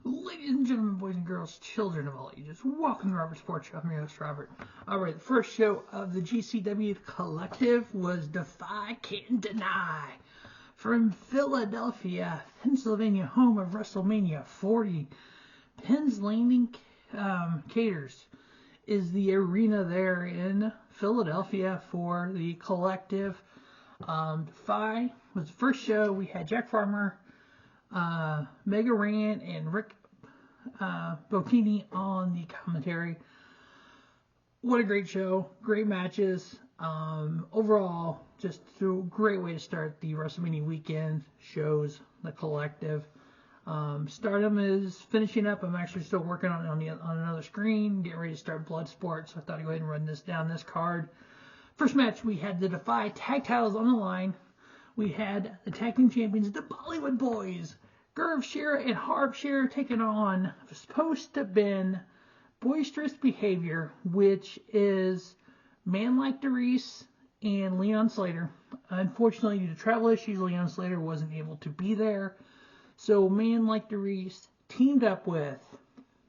Ladies and gentlemen, boys and girls, children of all ages, welcome to Robert Sports Show. I'm your host, Robert. Alright, the first show of the GCW Collective was Defy Can't Deny. From Philadelphia, Pennsylvania, home of WrestleMania 40. Penn's Landing Caters is the arena there in Philadelphia for the Collective. Defy was the first show. We had Jack Farmer, Mega Ran, and Rick Bocchini on the commentary. What a great show. Great matches. Overall, just a great way to start the WrestleMania weekend shows, the Collective. Stardom is finishing up. I'm actually still working on another screen, getting ready to start Bloodsport, so I thought I'd go ahead and run this down this card. First match, we had the Defy tag titles on the line. We had the tag team champions, the Bollywood Boyz, Gurv, Sihra, and Harv taking on supposed to have been Boisterous Behavior, which is Man Like DeReiss and Leon Slater. Unfortunately, due to travel issues, Leon Slater wasn't able to be there. So Man Like DeReiss teamed up with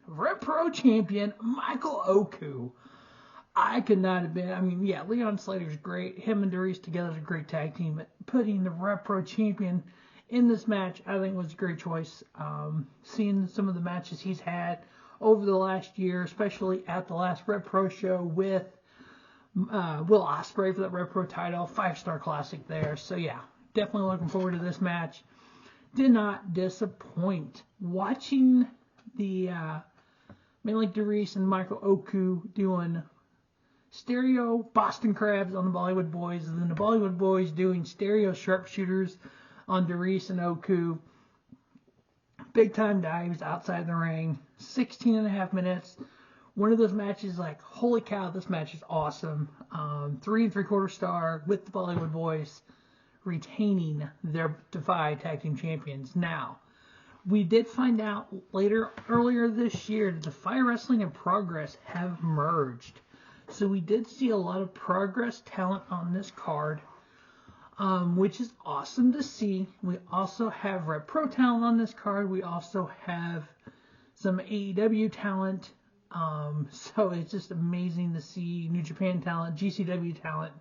Red Pro champion Michael Oku. I could not have been, Leon Slater's great. Him and DeReiss together is a great tag team. But putting the Red Pro champion in this match, I think was a great choice. Seeing some of the matches he's had over the last year, especially at the last Red Pro show with Will Ospreay for that Red Pro title, 5-star classic there. So yeah, definitely looking forward to this match. Did not disappoint. Watching the Man Like DeReiss and Michael Oku doing stereo Boston Crabs on the Bollywood Boyz, and then the Bollywood Boyz doing stereo sharpshooters on DeReiss and Oku. Big time dives outside the ring. 16.5 minutes. One of those matches, like, holy cow, this match is awesome. 3 3/4 star with the Bollywood Boyz retaining their Defy Tag Team Champions. Now, we did find out earlier this year that Defy Wrestling and Progress have merged. So we did see a lot of Progress talent on this card, which is awesome to see. We also have Red Pro talent on this card. We also have some AEW talent. So it's just amazing to see New Japan talent, GCW talent.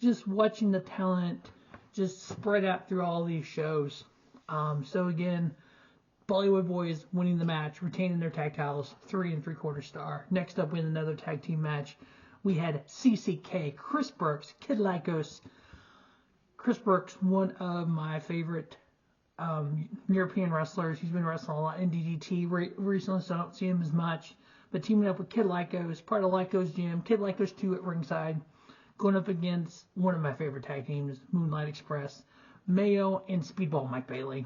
Just watching the talent just spread out through all these shows. So again, Bollywood Boyz winning the match, retaining their tag titles, 3 3/4 star. Next up, we had another tag team match. We had CCK, Chris Brookes, Kid Lykos. Chris Brookes, one of my favorite European wrestlers. He's been wrestling a lot in DDT recently, so I don't see him as much. But teaming up with Kid Lykos, part of Lykos Gym, Kid Lykos 2 at ringside, going up against one of my favorite tag teams, Moonlight Express, Mayo and Speedball Mike Bailey.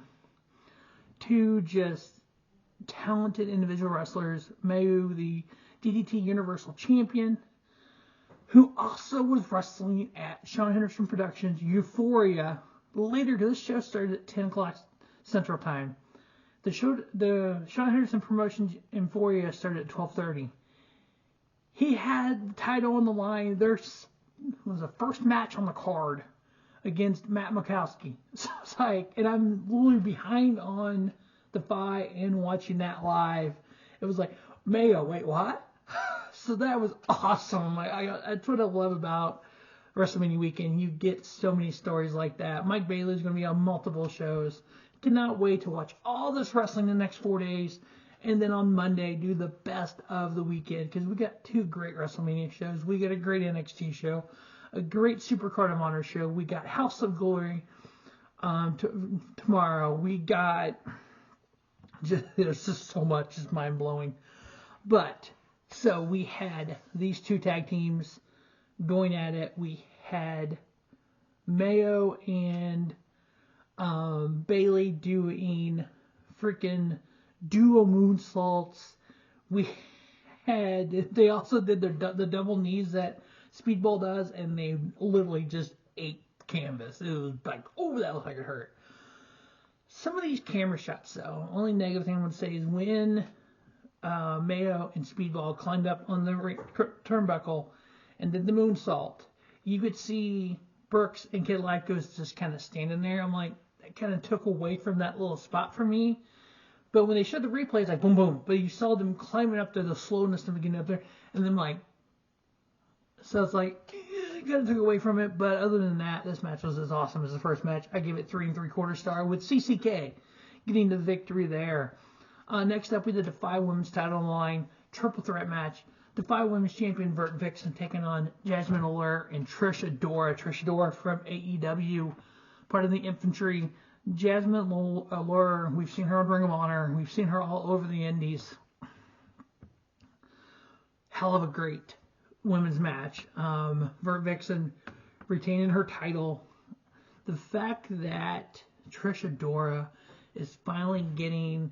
Two just talented individual wrestlers. Mayo, the DDT Universal Champion, who also was wrestling at Sean Henderson Productions Euphoria. Later, this show started at 10 o'clock Central Time. The Sean Henderson Promotions Euphoria started at 12:30. He had the title on the line. There was a first match on the card against Matt Makowski. So it's like, and I'm literally behind on Defy and watching that live. It was like, Mayo, wait, what? So that was awesome. That's what I love about WrestleMania weekend. You get so many stories like that. Mike Bailey is going to be on multiple shows. Cannot wait to watch all this wrestling the next 4 days. And then on Monday, do the best of the weekend. Because we got 2 great WrestleMania shows. We got a great NXT show. A great Supercard of Honor show. We got House of Glory tomorrow. We got... there's just so much. It's mind-blowing. But... so we had these 2 tag teams going at it. We had Mayo and Bailey doing freaking duo moonsaults. They also did the double knees that Speedball does, and they literally just ate canvas. It was like, oh, that looked like it hurt. Some of these camera shots, though, only negative thing I would say is when Mayo and Speedball climbed up on the turnbuckle and did the moonsault, you could see Brookes and Kid Lykos just kind of standing there. I'm like, that kind of took away from that little spot for me. But when they showed the replay, it's like boom, boom. But you saw them climbing up there, the slowness of getting up there, and then like, so it's like, kind of took away from it. But other than that, this match was as awesome as the first match. I give it 3 3/4 star with CCK getting the victory there. Next up, we did the Defy Women's title on the line, triple threat match. Defy Women's Champion Vert Vixen taking on Jazmin, Allure, and Trish Adora. Trish Adora from AEW, part of the Infantry. Jazmin, Allure, we've seen her on Ring of Honor. We've seen her all over the Indies. Hell of a great women's match. Vert Vixen retaining her title. The fact that Trish Adora is finally getting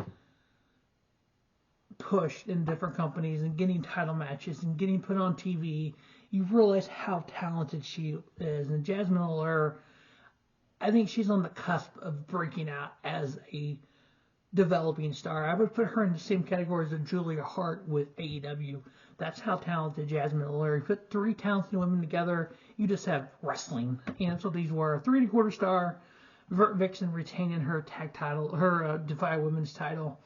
pushed in different companies and getting title matches and getting put on TV, you realize how talented she is. And Jazmin Allure, I think she's on the cusp of breaking out as a developing star. I would put her in the same category as Julia Hart with AEW. That's how talented Jazmin Allure. You put 3 talented women together, you just have wrestling. And that's what these were. 3 1/4 star. Vert Vixen retaining her tag title, her Defy Women's title.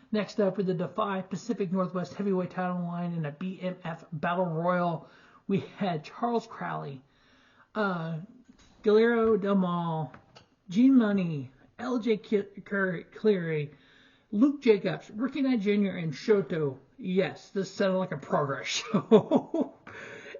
Next up, with the Defy Pacific Northwest Heavyweight title line in a BMF Battle Royal, we had Charles Crowley, Guillermo Del Mal, Munny, LJ Cleary, Luke Jacobs, Ricky Knight Jr., and Shota. Yes, this sounded like a progress show.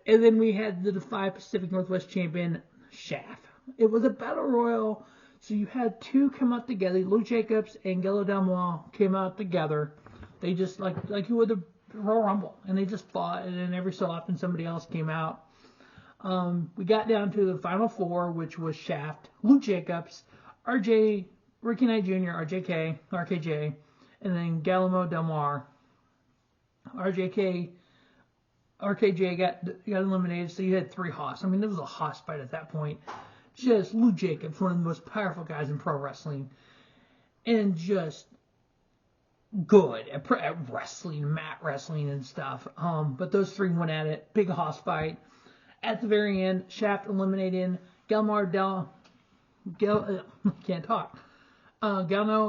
And then we had the Defy Pacific Northwest champion, Schaff. It was a battle royal, so you had 2 come out together. Luke Jacobs and Guillermo Del Mal came out together. They just, like you would the Royal Rumble, and they just fought, and then every so often somebody else came out. We got down to the final 4, which was Schaff, Luke Jacobs, RJ, Ricky Knight Jr., RKJ, and then Guillermo Del Mar. RKJ got eliminated, so you had 3 Haas. I mean, it was a Haas fight at that point. Just Luke Jacobs, one of the most powerful guys in pro wrestling, and just good at wrestling, mat wrestling and stuff. But those 3 went at it. Big Haas fight. At the very end, Schaff eliminating Guillermo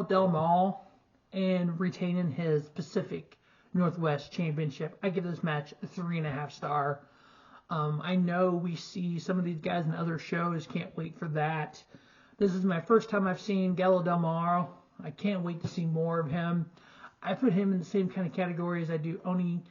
Del Mal and retaining his Pacific Northwest Championship. I give this match a 3 1/2 star. I know we see some of these guys in other shows. Can't wait for that. This is my first time I've seen Guillermo Del Mar. I can't wait to see more of him. I put him in the same kind of category as I do Oni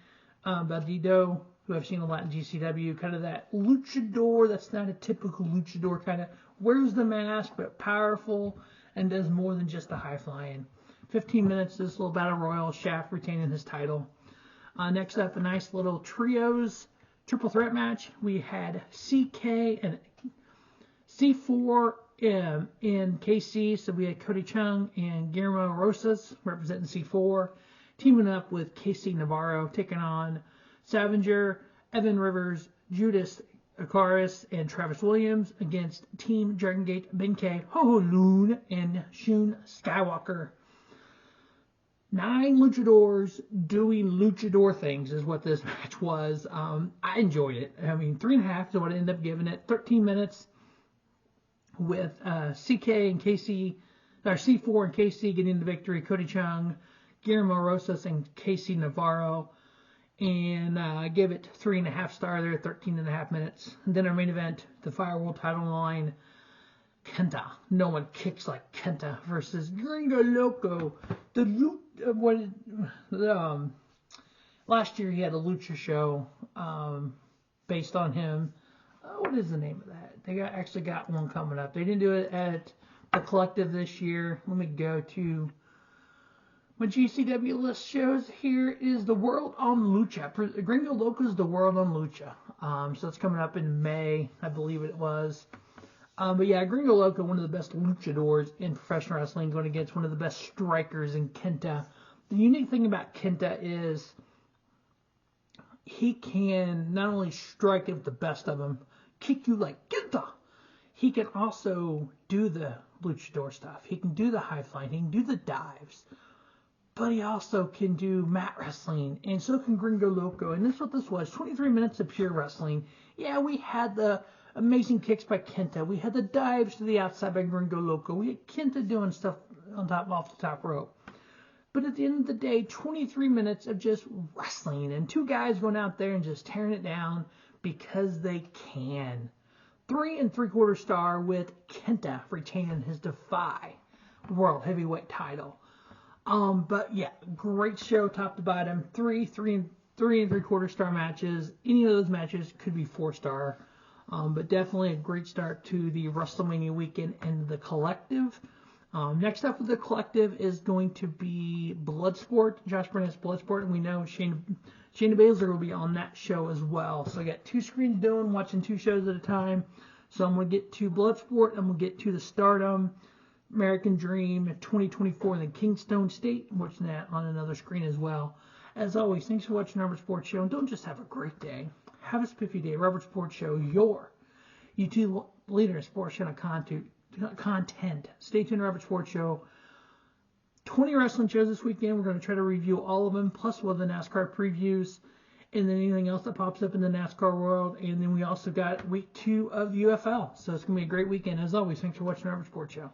Bandido, who I've seen a lot in GCW. Kind of that luchador that's not a typical luchador. Kind of wears the mask, but powerful and does more than just the high flying. 15 minutes, this little battle royal. Schaff retaining his title. Next up, a nice little trios triple threat match. We had CK and C4 in KC. So we had Cody Chhun and Guillermo Rosas representing C4, teaming up with KC Navarro, taking on Savager, Evan Rivers, Judas, Icarus, and Travis Williams against Team Dragon Gate, Benkei, Ho Loon, and Shun Skywalker. 9 luchadors doing luchador things is what this match was. I enjoyed it. I mean, 3 1/2 is what I ended up giving it. 13 minutes with CK and KC, or C4 and KC getting the victory. Cody Chhun, Guillermo Rosas, and KC Navarro. And I give it 3 1/2 star there, 13 1/2 minutes. And then our main event, the Fire World title line, Kenta. No one kicks like Kenta versus Gringo Loco. Last year he had a lucha show based on him. What is the name of that? They actually got one coming up. They didn't do it at the Collective this year. Let me go to my GCW list. Shows here is the World on Lucha. Gringo Loco's the World on Lucha. So it's coming up in May, I believe it was. But yeah, Gringo Loco, one of the best luchadors in professional wrestling, going against one of the best strikers in Kenta. The unique thing about Kenta is he can not only strike at the best of them, kick you like Kenta, he can also do the luchador stuff. He can do the high flying, he can do the dives, but he also can do mat wrestling, and so can Gringo Loco. And this is what this was, 23 minutes of pure wrestling. Yeah, we had the amazing kicks by Kenta. We had the dives to the outside by Gringo Loco. We had Kenta doing stuff off the top rope. But at the end of the day, 23 minutes of just wrestling and two guys going out there and just tearing it down because they can. 3 3/4 star with Kenta retaining his Defy World Heavyweight title. But yeah, great show top to bottom. 3 3/4 star matches. Any of those matches could be 4-star. But definitely a great start to the WrestleMania weekend and the Collective. Next up with the Collective is going to be Bloodsport, Josh Burnett's Bloodsport, and we know Shayna Baszler will be on that show as well. So I got 2 screens doing, watching 2 shows at a time. So I'm going to get to Bloodsport, and we'll get to the Stardom, American Dream 2024, and then Kingstone State. I'm watching that on another screen as well. As always, thanks for watching Robert Sports Show, and don't just have a great day. Have a spiffy day. Robert Sports Show, your YouTube leader in sports channel content. Stay tuned, Robert Sports Show. 20 wrestling shows this weekend. We're going to try to review all of them, plus one of the NASCAR previews, and then anything else that pops up in the NASCAR world. And then we also got week 2 of the UFL. So it's going to be a great weekend. As always, thanks for watching Robert Sports Show.